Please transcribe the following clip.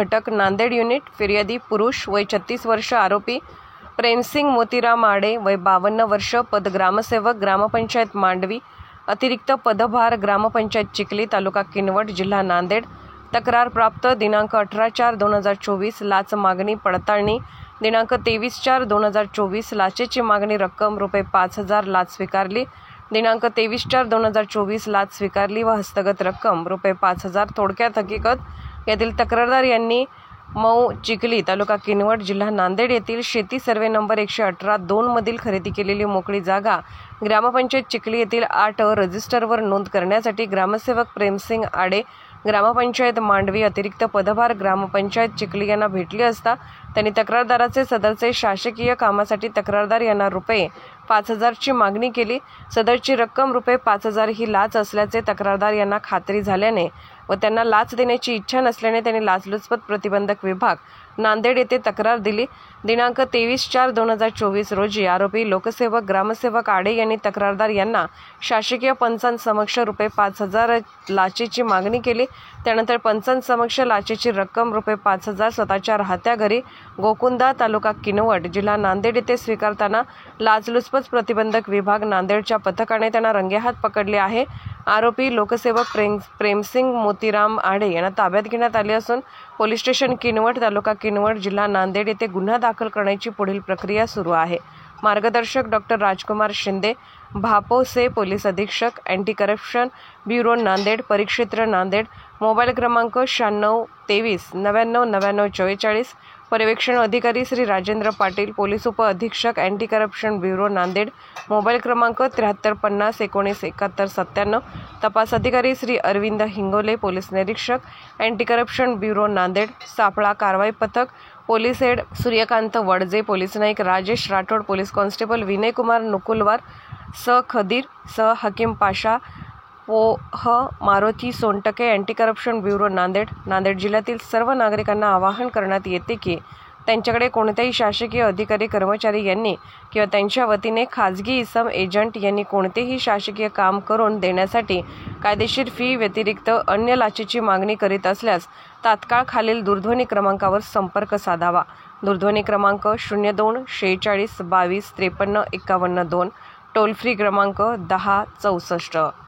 घटक नांदेड युनिट। फिर्यादी पुरुष, वय 36 वर्ष। आरोपी प्रेमसिंग मोतीराम आडे, वय 52 वर्ष। पद ग्रामसेवक, ग्रामपंचायत मांडवी। अतिरिक्त पदभार ग्रामपंचायत चिखली, तालुका किनवट, जिल्हा नांदेड। तक्रार प्राप्त दिनांक 18/4/2024। लाच मागणी पडताळणी दिनांक 23/4/2024। लाचेची मागणी रक्कम ₹5000। लाच स्वीकारली दिनांक 23/4/2024। लाच स्वीकारली व हस्तगत रक्कम ₹5000। थोडक्यात हकीकत, यातील तक्रारदार यांनी मऊ चिखली, तालुका किनवट, जिल्हा नांदेड येथील शेती सर्वे नंबर 118-2 मधील खरेदी केलेली मोकळी जागा ग्रामपंचायत चिखली येथील 8 रजिस्टरवर नोंद करण्यासाठी ग्रामसेवक प्रेमसिंग आडे, ग्रामपंचायत मांडवी, अतिरिक्त पदभार ग्रामपंचायत चिखली यांना भेटली असता त्यांनी तक्रारदाराचे सदरचे शासकीय कामासाठी तक्रारदार यांना ₹5000 ची मागणी केली। सदरची रक्कम ₹5000 ही लाच असल्याचे तक्रारदार यांना खात्री झाल्याने व त्यांना लाच देण्याची इच्छा नसल्याने त्यांनी लाचलुचपत प्रतिबंधक विभाग नांदेड येथे तक्रार दिली। दिनांक 23/4/2024 रोजी आरोपी लोकसेवक ग्रामसेवक आडे यांनी तक्रारदार यांना शासकीय पंचांसमक्ष ₹5000 लाचेची मागणी केली। त्यानंतर पंचांसमक्ष लाचेची रक्कम ₹5000 स्वतःच्या राहत्या घरी गोकुंदा, तालुका किनवट, जिल्हा नांदेड येथे स्वीकारताना लाचलुचपत प्रतिबंधक विभाग नांदेडच्या पथकाने त्यांना रंगेहात पकडले आहे। आरोपी लोकसेवक प्रेमसिंग मोतीराम आडे यांना ताब्यात घेण्यात आले असून पोलीस स्टेशन किनवट, तालुका किनवट, जिल्हा नांदेड येथे गुन्हा दाखल करण्याची पुढील प्रक्रिया सुरू आहे। मार्गदर्शक डॉ. राजकुमार शिंदे, भापोसे पोलीस अधीक्षक, अँटी करप्शन ब्युरो नांदेड, परिक्षेत्र नांदेड। मोबाईल क्रमांक 9623999944। पर्यवेक्षण अधिकारी श्री राजेंद्र पाटील, पोलीस उप अधीक्षक, anti corruption bureau Nanded. Mobile क्रमांक 7350197197। तपास अधिकारी श्री अरविंद हिंगोले, पोलीस निरीक्षक, अँटी करप्शन ब्युरो नांदेड। सापळा कारवाई पथक, police head Suryakant Wadje, police naik Rajesh Rathod, police constable Vinay Kumar Nukulwar, स खदीर, स हकीम पाशा, पोह Maruti Sontakke, anti corruption bureau Nanded. Nanded जिल्ह्यातील सर्व नागरिकांना आवाहन करण्यात येते की त्यांच्याकडे कोणत्याही शासकीय अधिकारी, कर्मचारी यांनी किंवा त्यांच्या वतीने खाजगी इसम, एजंट यांनी कोणतेही शासकीय काम करून देण्यासाठी कायदेशीर फी व्यतिरिक्त अन्य लाचेची मागणी करीत असल्यास तात्काळ खालील दूरध्वनी क्रमांकावर संपर्क साधावा। दूरध्वनी क्रमांक 02 46 22 53 51 2, टोल फ्री क्रमांक 10 64।